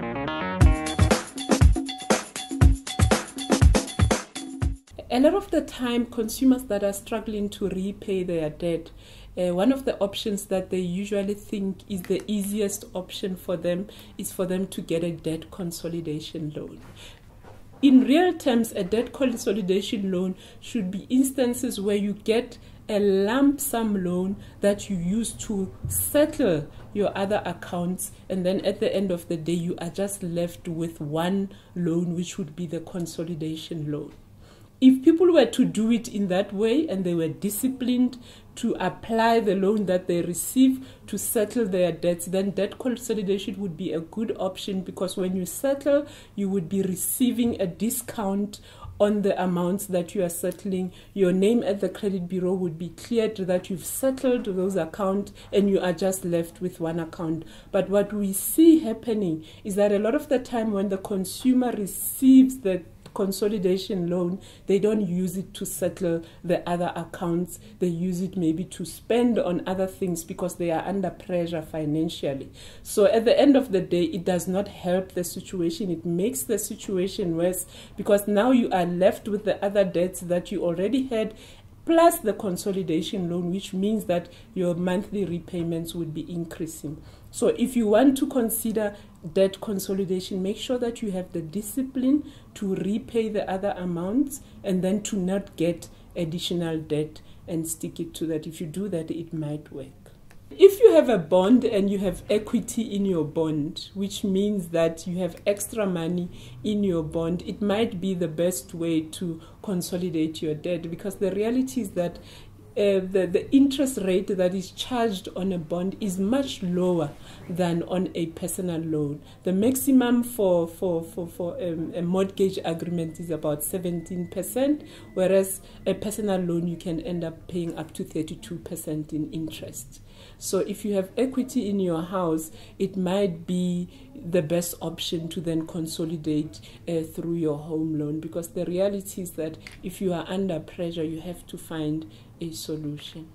A lot of the time, consumers that are struggling to repay their debt, one of the options that they usually think is the easiest option for them is for them to get a debt consolidation loan. In real terms, a debt consolidation loan should be instances where you get a lump sum loan that you use to settle your other accounts, and then at the end of the day you are just left with one loan, which would be the consolidation loan. If people were to do it in that way and they were disciplined to apply the loan that they receive to settle their debts, then debt consolidation would be a good option, because when you settle, you would be receiving a discount on the amounts that you are settling. Your name at the credit bureau would be cleared that you've settled those accounts and you are just left with one account. But what we see happening is that a lot of the time when the consumer receives the consolidation loan, they don't use it to settle the other accounts. They use it maybe to spend on other things because they are under pressure financially. So at the end of the day, it does not help the situation. It makes the situation worse, because now you are left with the other debts that you already had, plus the consolidation loan, which means that your monthly repayments would be increasing. So if you want to consider debt consolidation, make sure that you have the discipline to repay the other amounts and then to not get additional debt and stick it to that. If you do that, it might work. If you have a bond and you have equity in your bond, which means that you have extra money in your bond, it might be the best way to consolidate your debt, because the reality is that the interest rate that is charged on a bond is much lower than on a personal loan. The maximum for a mortgage agreement is about 17%, whereas a personal loan you can end up paying up to 32% in interest. So if you have equity in your house, it might be the best option to then consolidate through your home loan, because the reality is that if you are under pressure, you have to find a solution.